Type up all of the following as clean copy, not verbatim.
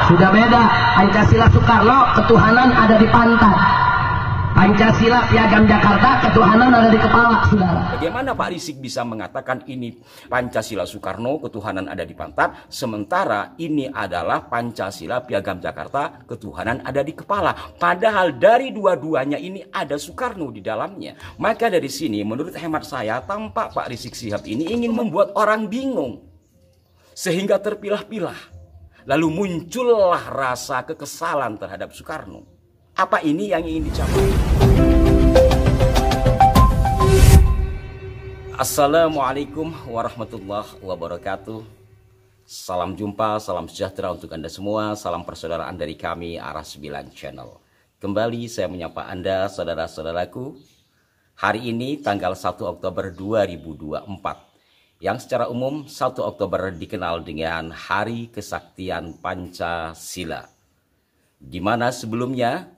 Sudah beda. Pancasila Soekarno, ketuhanan ada di pantat. Pancasila Piagam Jakarta, ketuhanan ada di kepala, saudara. Bagaimana Pak Rizik bisa mengatakan ini Pancasila Soekarno, ketuhanan ada di pantat, sementara ini adalah Pancasila Piagam Jakarta, ketuhanan ada di kepala. Padahal dari dua-duanya ini ada Soekarno di dalamnya. Maka dari sini menurut hemat saya tampak Pak Rizik Syihab ini ingin membuat orang bingung. Sehingga terpilah-pilah. Lalu muncullah rasa kekesalan terhadap Soekarno. Apa ini yang ingin dicapai? Assalamualaikum warahmatullahi wabarakatuh. Salam jumpa, salam sejahtera untuk Anda semua. Salam persaudaraan dari kami, Aras 9 Channel. Kembali saya menyapa Anda, saudara-saudaraku. Hari ini tanggal 1 Oktober 2024. Yang secara umum 1 Oktober dikenal dengan Hari Kesaktian Pancasila. Di mana sebelumnya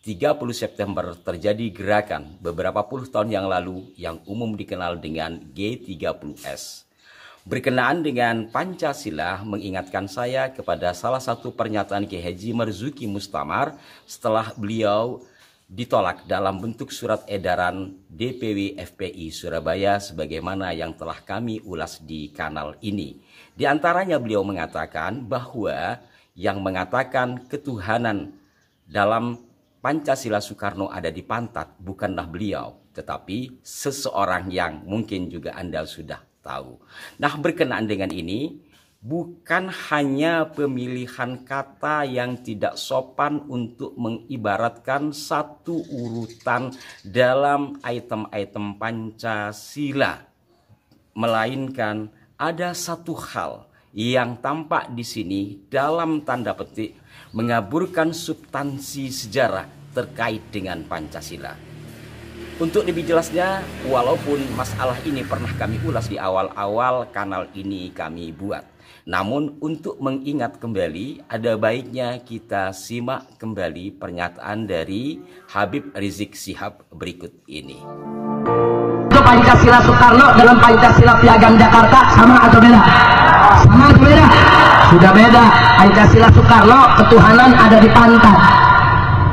30 September terjadi gerakan beberapa puluh tahun yang lalu yang umum dikenal dengan G30S. Berkenaan dengan Pancasila mengingatkan saya kepada salah satu pernyataan Kiai Haji Marzuki Mustamar setelah beliau ditolak dalam bentuk surat edaran DPW FPI Surabaya sebagaimana yang telah kami ulas di kanal ini. Di antaranya beliau mengatakan bahwa yang mengatakan ketuhanan dalam Pancasila Soekarno ada di pantat bukanlah beliau, tetapi seseorang yang mungkin juga Anda sudah tahu. Nah, berkenaan dengan ini, bukan hanya pemilihan kata yang tidak sopan untuk mengibaratkan satu urutan dalam item-item Pancasila, melainkan ada satu hal yang tampak di sini dalam tanda petik mengaburkan substansi sejarah terkait dengan Pancasila. Untuk lebih jelasnya, walaupun masalah ini pernah kami ulas di awal-awal kanal ini kami buat, namun untuk mengingat kembali, ada baiknya kita simak kembali pernyataan dari Habib Rizik Syihab berikut ini. Itu Pancasila Soekarno dalam Pancasila Piagam Jakarta sama atau beda? Sama atau beda? Sudah beda. Pancasila Soekarno, ketuhanan ada di pantat.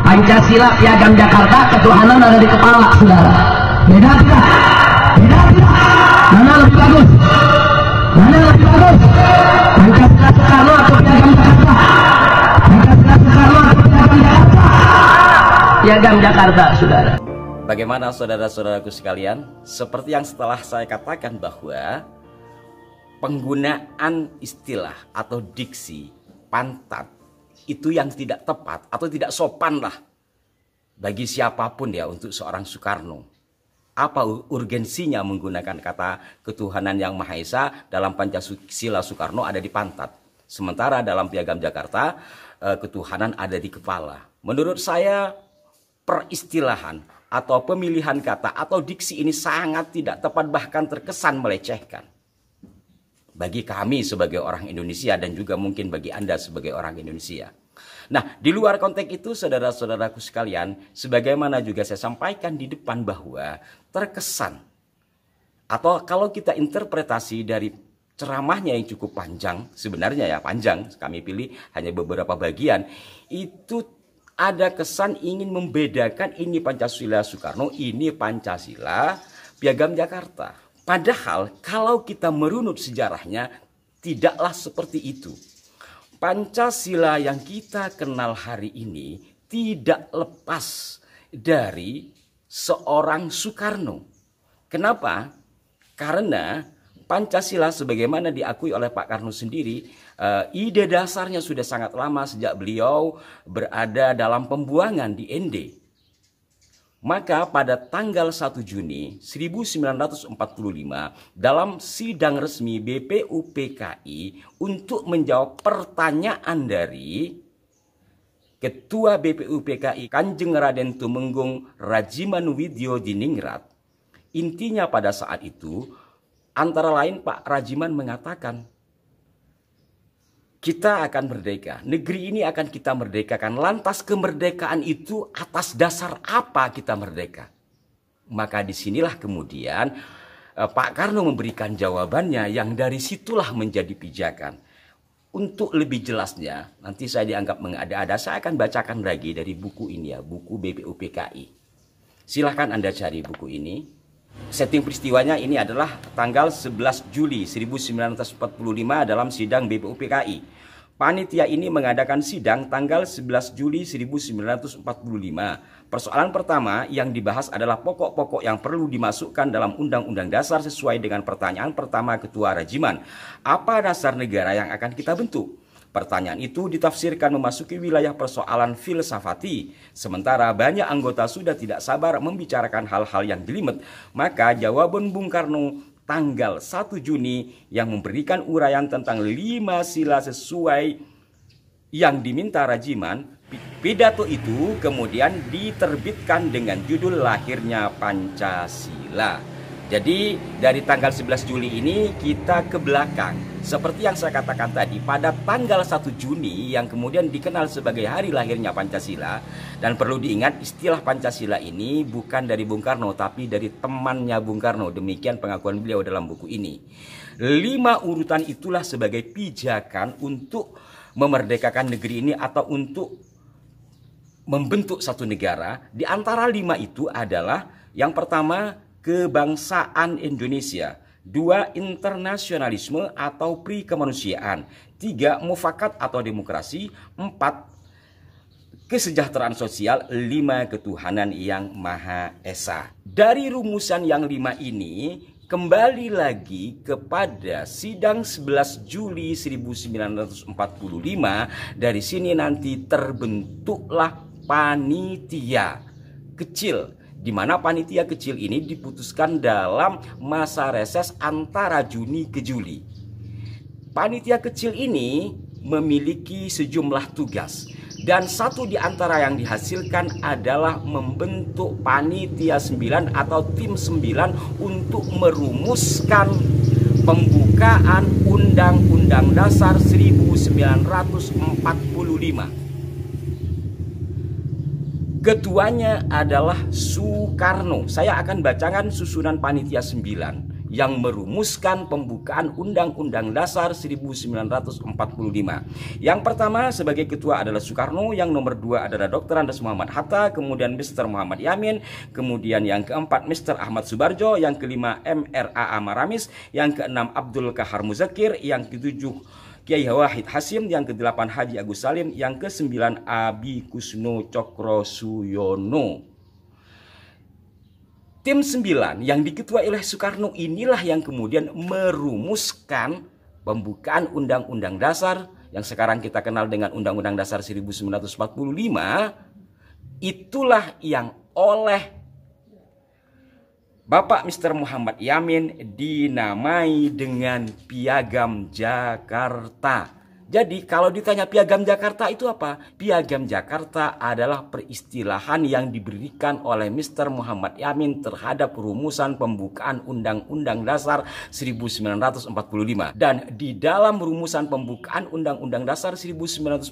Pancasila Piagam Jakarta, ketuhanan ada di kepala, saudara. Beda tidak? Beda tidak? Mana lebih bagus? Mana lebih bagus? Pancasila Soekarno atau Piagam Jakarta? Pancasila Soekarno atau Piagam Jakarta? Piagam Jakarta, saudara. Bagaimana saudara-saudaraku sekalian? Seperti yang setelah saya katakan bahwa penggunaan istilah atau diksi pantat itu yang tidak tepat atau tidak sopan lah bagi siapapun ya untuk seorang Soekarno. Apa urgensinya menggunakan kata ketuhanan yang Maha Esa dalam Pancasila Soekarno ada di pantat. Sementara dalam Piagam Jakarta ketuhanan ada di kepala. Menurut saya peristilahan atau pemilihan kata atau diksi ini sangat tidak tepat bahkan terkesan melecehkan. Bagi kami sebagai orang Indonesia dan juga mungkin bagi Anda sebagai orang Indonesia. Nah, di luar konteks itu saudara-saudaraku sekalian, sebagaimana juga saya sampaikan di depan bahwa terkesan atau kalau kita interpretasi dari ceramahnya yang cukup panjang, sebenarnya ya panjang, kami pilih hanya beberapa bagian, itu ada kesan ingin membedakan ini Pancasila Soekarno, ini Pancasila Piagam Jakarta. Padahal kalau kita merunut sejarahnya tidaklah seperti itu. Pancasila yang kita kenal hari ini tidak lepas dari seorang Soekarno. Kenapa? Karena Pancasila sebagaimana diakui oleh Pak Karno sendiri, ide dasarnya sudah sangat lama sejak beliau berada dalam pembuangan di ND. Maka pada tanggal 1 Juni 1945 dalam sidang resmi BPUPKI untuk menjawab pertanyaan dari Ketua BPUPKI Kanjeng Raden Tumenggung Rajimanwidyo Diningrat, intinya pada saat itu antara lain Pak Rajiman mengatakan, kita akan merdeka, negeri ini akan kita merdekakan. Lantas kemerdekaan itu atas dasar apa kita merdeka? Maka disinilah kemudian Pak Karno memberikan jawabannya yang dari situlah menjadi pijakan. Untuk lebih jelasnya, nanti saya dianggap mengada-ada, saya akan bacakan lagi dari buku ini ya, buku BPUPKI. Silahkan Anda cari buku ini. Setting peristiwanya ini adalah tanggal 11 Juli 1945 dalam sidang BPUPKI. Panitia ini mengadakan sidang tanggal 11 Juli 1945. Persoalan pertama yang dibahas adalah pokok-pokok yang perlu dimasukkan dalam Undang-Undang Dasar sesuai dengan pertanyaan pertama Ketua Rajiman. Apa dasar negara yang akan kita bentuk? Pertanyaan itu ditafsirkan memasuki wilayah persoalan filsafati. Sementara banyak anggota sudah tidak sabar membicarakan hal-hal yang jelimet, maka jawaban Bung Karno tanggal 1 Juni yang memberikan uraian tentang 5 sila sesuai yang diminta Rajiman. Pidato itu kemudian diterbitkan dengan judul Lahirnya Pancasila. Jadi dari tanggal 11 Juli ini kita ke belakang. Seperti yang saya katakan tadi, pada tanggal 1 Juni yang kemudian dikenal sebagai hari lahirnya Pancasila. Dan perlu diingat, istilah Pancasila ini bukan dari Bung Karno, tapi dari temannya Bung Karno. Demikian pengakuan beliau dalam buku ini. 5 urutan itulah sebagai pijakan untuk memerdekakan negeri ini atau untuk membentuk satu negara. Di antara 5 itu adalah yang pertama, kebangsaan Indonesia. 2. Internasionalisme atau pri-kemanusiaan. 3. Mufakat atau demokrasi. 4. Kesejahteraan sosial. 5. Ketuhanan yang Maha Esa. Dari rumusan yang 5 ini, kembali lagi kepada sidang 11 Juli 1945. Dari sini nanti terbentuklah panitia kecil, di mana panitia kecil ini diputuskan dalam masa reses antara Juni ke Juli. Panitia kecil ini memiliki sejumlah tugas, dan satu di antara yang dihasilkan adalah membentuk panitia 9 atau tim 9 untuk merumuskan pembukaan Undang-Undang Dasar 1945. Ketuanya adalah Soekarno. Saya akan bacakan susunan panitia 9 yang merumuskan pembukaan Undang-Undang Dasar 1945. Yang pertama sebagai ketua adalah Soekarno, yang nomor 2 adalah Dr. Andes Muhammad Hatta, kemudian Mr. Muhammad Yamin, kemudian yang keempat Mr. Ahmad Subarjo, yang kelima M.R.A. Maramis, yang keenam Abdul Kahar Muzakir, yang ketujuh Kiai Wahid Hasim, yang ke-8 Haji Agus Salim, yang ke-9 Abi Kusno Cokrosuyono. Tim 9 yang diketuai oleh Soekarno inilah yang kemudian merumuskan pembukaan Undang-Undang Dasar yang sekarang kita kenal dengan Undang-Undang Dasar 1945. Itulah yang oleh Bapak Mr. Muhammad Yamin dinamai dengan Piagam Jakarta. Jadi kalau ditanya Piagam Jakarta itu apa? Piagam Jakarta adalah peristilahan yang diberikan oleh Mr. Muhammad Yamin terhadap rumusan pembukaan Undang-Undang Dasar 1945. Dan di dalam rumusan pembukaan Undang-Undang Dasar 1945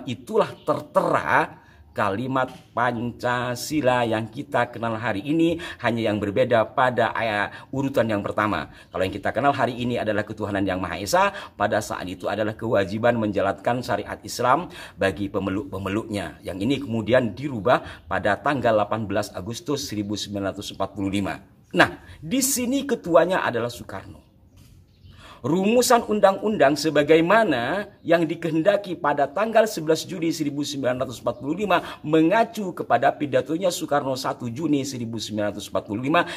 itulah tertera kalimat Pancasila yang kita kenal hari ini, hanya yang berbeda pada urutan yang pertama. Kalau yang kita kenal hari ini adalah ketuhanan yang Maha Esa, pada saat itu adalah kewajiban menjalankan syariat Islam bagi pemeluk-pemeluknya. Yang ini kemudian dirubah pada tanggal 18 Agustus 1945. Nah, di sini ketuanya adalah Soekarno. Rumusan undang-undang sebagaimana yang dikehendaki pada tanggal 11 Juli 1945 mengacu kepada pidatonya Soekarno 1 Juni 1945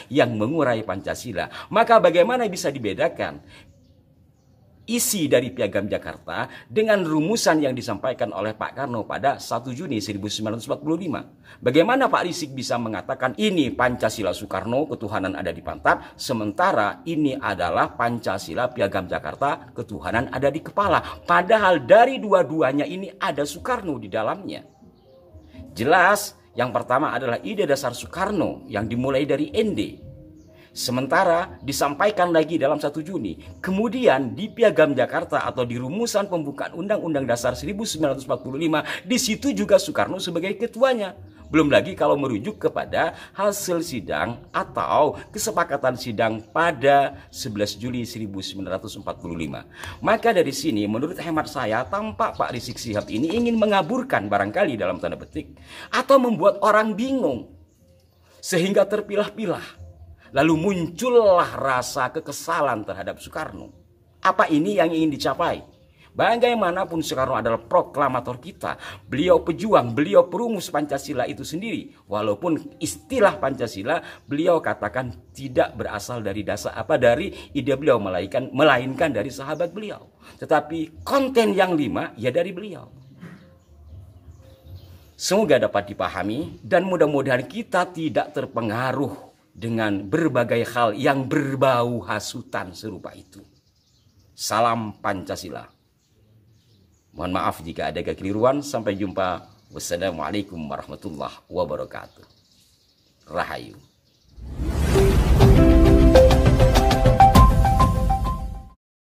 yang mengurai Pancasila. Maka bagaimana bisa dibedakan isi dari Piagam Jakarta dengan rumusan yang disampaikan oleh Pak Karno pada 1 Juni 1945. Bagaimana Pak Risik bisa mengatakan ini Pancasila Soekarno, ketuhanan ada di pantat, sementara ini adalah Pancasila Piagam Jakarta, ketuhanan ada di kepala. Padahal dari dua-duanya ini ada Soekarno di dalamnya. Jelas yang pertama adalah ide dasar Soekarno yang dimulai dari ND. Sementara disampaikan lagi dalam 1 Juni. Kemudian di Piagam Jakarta atau di rumusan pembukaan Undang-Undang Dasar 1945, di situ juga Soekarno sebagai ketuanya. Belum lagi kalau merujuk kepada hasil sidang atau kesepakatan sidang pada 11 Juli 1945. Maka dari sini menurut hemat saya tampak Pak Rizik Syihab ini ingin mengaburkan barangkali dalam tanda petik atau membuat orang bingung sehingga terpilah-pilah. Lalu muncullah rasa kekesalan terhadap Soekarno. Apa ini yang ingin dicapai? Bagaimanapun Soekarno adalah proklamator kita, beliau pejuang, beliau perumus Pancasila itu sendiri. Walaupun istilah Pancasila beliau katakan tidak berasal dari dari ide beliau, melainkan dari sahabat beliau. Tetapi konten yang 5 ya dari beliau. Semoga dapat dipahami dan mudah-mudahan kita tidak terpengaruh dengan berbagai hal yang berbau hasutan serupa itu. Salam Pancasila. Mohon maaf jika ada kekeliruan. Sampai jumpa. Wassalamualaikum warahmatullahi wabarakatuh. Rahayu.